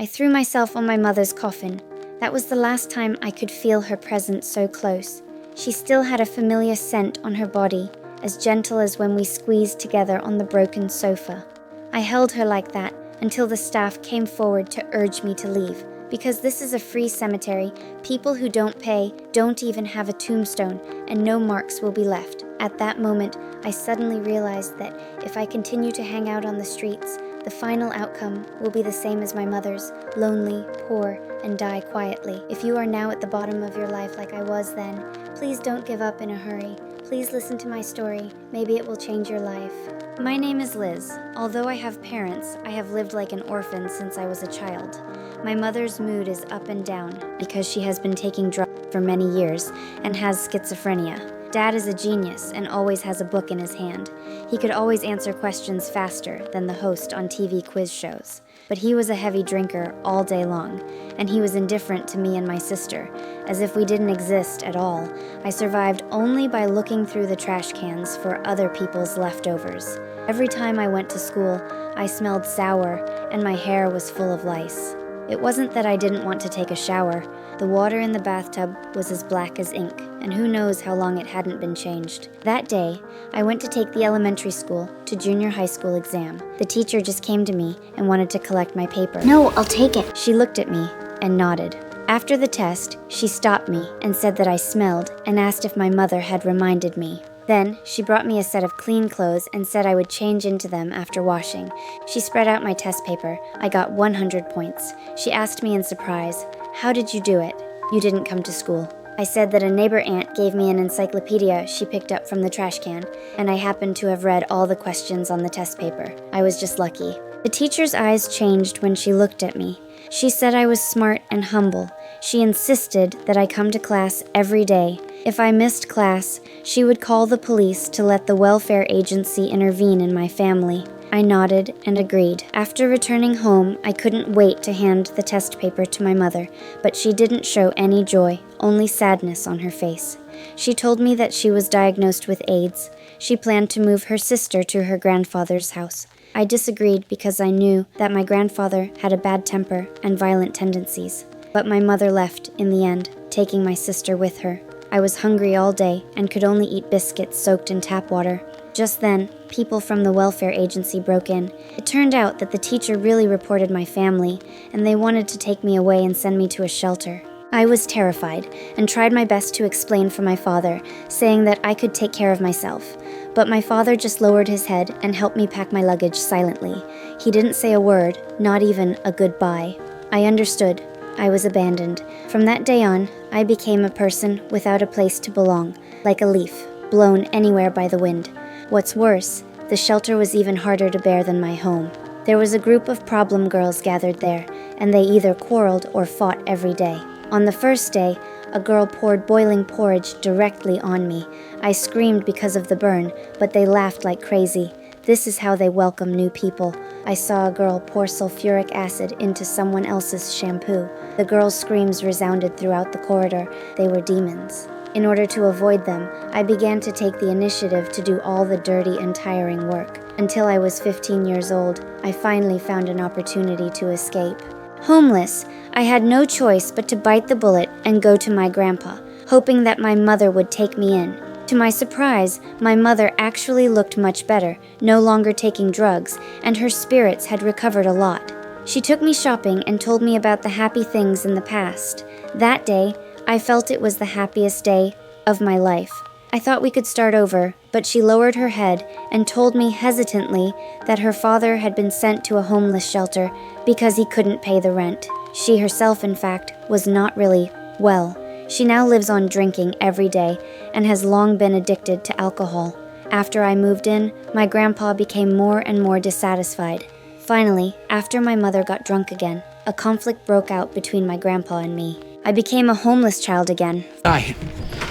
I threw myself on my mother's coffin. That was the last time I could feel her presence so close. She still had a familiar scent on her body, as gentle as when we squeezed together on the broken sofa. I held her like that until the staff came forward to urge me to leave. Because this is a free cemetery, people who don't pay don't even have a tombstone, and no marks will be left. At that moment, I suddenly realized that if I continue to hang out on the streets, the final outcome will be the same as my mother's, lonely, poor, and die quietly. If you are now at the bottom of your life like I was then, please don't give up in a hurry. Please listen to my story. Maybe it will change your life. My name is Liz. Although I have parents, I have lived like an orphan since I was a child. My mother's mood is up and down because she has been taking drugs for many years and has schizophrenia. Dad is a genius and always has a book in his hand. He could always answer questions faster than the host on TV quiz shows. But he was a heavy drinker all day long, and he was indifferent to me and my sister, as if we didn't exist at all. I survived only by looking through the trash cans for other people's leftovers. Every time I went to school, I smelled sour, and my hair was full of lice. It wasn't that I didn't want to take a shower. The water in the bathtub was as black as ink, and who knows how long it hadn't been changed. That day, I went to take the elementary school to junior high school exam. The teacher just came to me and wanted to collect my paper. No, I'll take it. She looked at me and nodded. After the test, she stopped me and said that I smelled and asked if my mother had reminded me. Then, she brought me a set of clean clothes and said I would change into them after washing. She spread out my test paper. I got 100 points. She asked me in surprise, "How did you do it? You didn't come to school." I said that a neighbor aunt gave me an encyclopedia she picked up from the trash can, and I happened to have read all the questions on the test paper. I was just lucky. The teacher's eyes changed when she looked at me. She said I was smart and humble. She insisted that I come to class every day. If I missed class, she would call the police to let the welfare agency intervene in my family. I nodded and agreed. After returning home, I couldn't wait to hand the test paper to my mother, but she didn't show any joy, only sadness on her face. She told me that she was diagnosed with AIDS. She planned to move her sister to her grandfather's house. I disagreed because I knew that my grandfather had a bad temper and violent tendencies. But my mother left in the end, taking my sister with her. I was hungry all day and could only eat biscuits soaked in tap water. Just then, people from the welfare agency broke in. It turned out that the teacher really reported my family, and they wanted to take me away and send me to a shelter. I was terrified and tried my best to explain for my father, saying that I could take care of myself. But my father just lowered his head and helped me pack my luggage silently. He didn't say a word, not even a goodbye. I understood. I was abandoned. From that day on, I became a person without a place to belong, like a leaf, blown anywhere by the wind. What's worse, the shelter was even harder to bear than my home. There was a group of problem girls gathered there, and they either quarreled or fought every day. On the first day, a girl poured boiling porridge directly on me. I screamed because of the burn, but they laughed like crazy. This is how they welcome new people. I saw a girl pour sulfuric acid into someone else's shampoo. The girl's screams resounded throughout the corridor. They were demons. In order to avoid them, I began to take the initiative to do all the dirty and tiring work. Until I was 15 years old, I finally found an opportunity to escape. Homeless, I had no choice but to bite the bullet and go to my grandpa, hoping that my mother would take me in. To my surprise, my mother actually looked much better, no longer taking drugs, and her spirits had recovered a lot. She took me shopping and told me about the happy things in the past. That day, I felt it was the happiest day of my life. I thought we could start over, but she lowered her head and told me hesitantly that her father had been sent to a homeless shelter because he couldn't pay the rent. She herself, in fact, was not really well. She now lives on drinking every day and has long been addicted to alcohol. After I moved in, my grandpa became more and more dissatisfied. Finally, after my mother got drunk again, a conflict broke out between my grandpa and me. I became a homeless child again.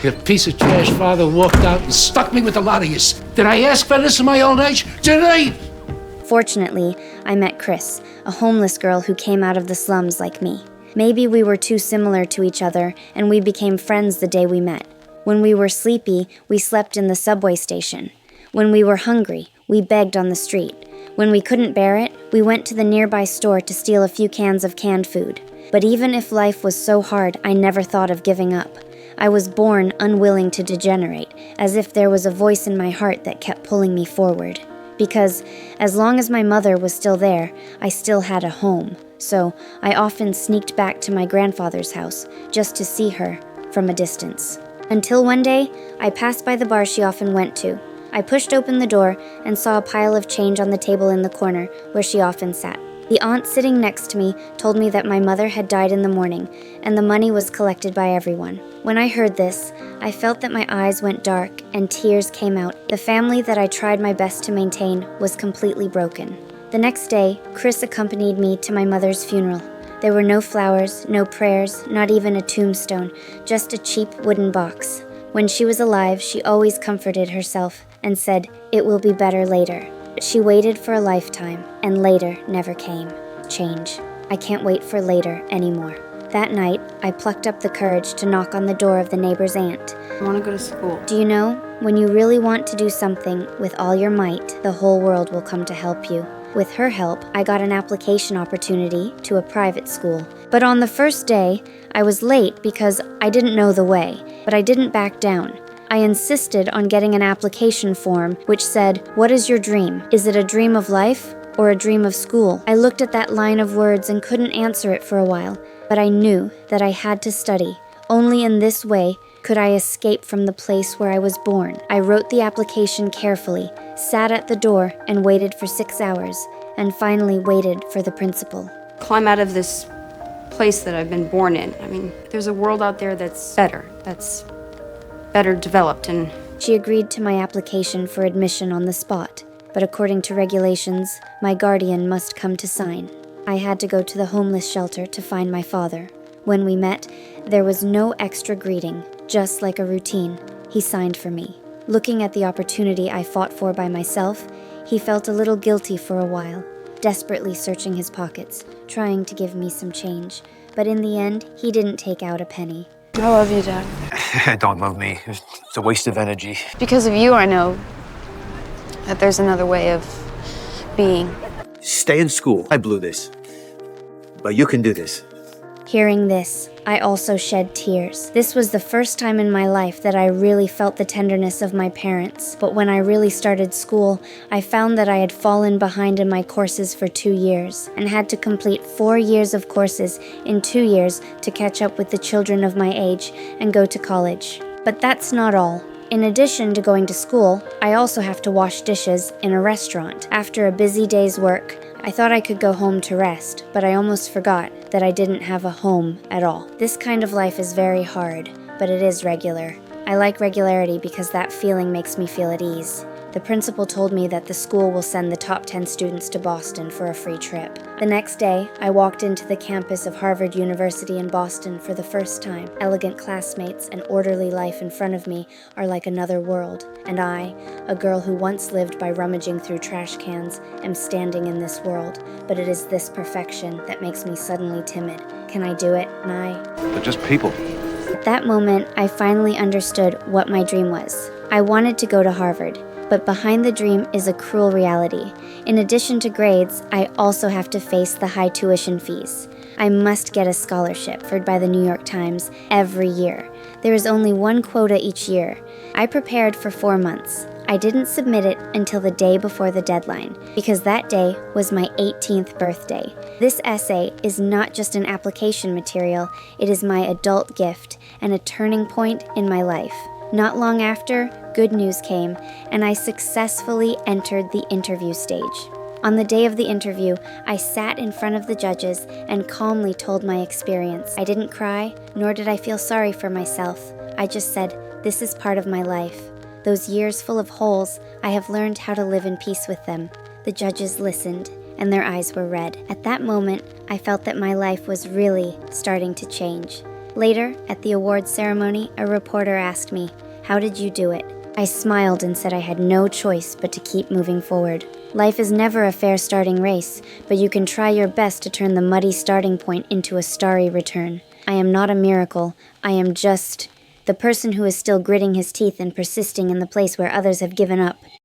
Your piece of trash father walked out and stuck me with a lot of you. Did I ask for this at my old age? Did I? Fortunately, I met Chris, a homeless girl who came out of the slums like me. Maybe we were too similar to each other, and we became friends the day we met. When we were sleepy, we slept in the subway station. When we were hungry, We begged on the street. When we couldn't bear it, we went to the nearby store to steal a few cans of canned food. But even if life was so hard, I never thought of giving up. I was born unwilling to degenerate, as if there was a voice in my heart that kept pulling me forward. Because as long as my mother was still there, I still had a home. So I often sneaked back to my grandfather's house just to see her from a distance. Until one day, I passed by the bar she often went to. I pushed open the door and saw a pile of change on the table in the corner where she often sat. The aunt sitting next to me told me that my mother had died in the morning, and the money was collected by everyone. When I heard this, I felt that my eyes went dark and tears came out. The family that I tried my best to maintain was completely broken. The next day, Chris accompanied me to my mother's funeral. There were no flowers, no prayers, not even a tombstone, just a cheap wooden box. When she was alive, she always comforted herself and said, "It will be better later." But she waited for a lifetime, and later never came. Change. I can't wait for later anymore. That night, I plucked up the courage to knock on the door of the neighbor's aunt. I want to go to school. Do you know, when you really want to do something with all your might, the whole world will come to help you. With her help, I got an application opportunity to a private school. But on the first day, I was late because I didn't know the way, but I didn't back down. I insisted on getting an application form which said, "What is your dream? Is it a dream of life or a dream of school?" I looked at that line of words and couldn't answer it for a while, but I knew that I had to study. Only in this way could I escape from the place where I was born. I wrote the application carefully, sat at the door and waited for 6 hours, and finally waited for the principal. Climb out of this place that I've been born in. I mean, there's a world out there that's better developed, and She agreed to my application for admission on the spot, but according to regulations, my guardian must come to sign. I had to go to the homeless shelter to find my father. When we met, there was no extra greeting, just like a routine. He signed for me. Looking at the opportunity I fought for by myself, he felt a little guilty for a while, desperately searching his pockets, trying to give me some change. But in the end, he didn't take out a penny. I love you, Dad. Don't love me. It's a waste of energy. Because of you, I know that there's another way of being. Stay in school. I blew this. But you can do this. Hearing this, I also shed tears. This was the first time in my life that I really felt the tenderness of my parents. But when I really started school, I found that I had fallen behind in my courses for 2 years and had to complete 4 years of courses in 2 years to catch up with the children of my age and go to college. But that's not all. In addition to going to school, I also have to wash dishes in a restaurant. After a busy day's work, I thought I could go home to rest, but I almost forgot that I didn't have a home at all. This kind of life is very hard, but it is regular. I like regularity because that feeling makes me feel at ease. The principal told me that the school will send the top 10 students to Boston for a free trip. The next day, I walked into the campus of Harvard University in Boston for the first time. Elegant classmates and orderly life in front of me are like another world, and I, a girl who once lived by rummaging through trash cans, am standing in this world. But it is this perfection that makes me suddenly timid. Can I do it, Nye? They're just people. At that moment, I finally understood what my dream was. I wanted to go to Harvard. But behind the dream is a cruel reality. In addition to grades, I also have to face the high tuition fees. I must get a scholarship offered by the New York Times every year. There is only one quota each year. I prepared for 4 months. I didn't submit it until the day before the deadline, because that day was my 18th birthday. This essay is not just an application material, it is my adult gift and a turning point in my life. Not long after, good news came, and I successfully entered the interview stage. On the day of the interview, I sat in front of the judges and calmly told my experience. I didn't cry, nor did I feel sorry for myself. I just said, "This is part of my life. Those years full of holes, I have learned how to live in peace with them." The judges listened, and their eyes were red. At that moment, I felt that my life was really starting to change. Later, at the awards ceremony, a reporter asked me, "How did you do it?" I smiled and said I had no choice but to keep moving forward. Life is never a fair starting race, but you can try your best to turn the muddy starting point into a starry return. I am not a miracle. I am just the person who is still gritting his teeth and persisting in the place where others have given up.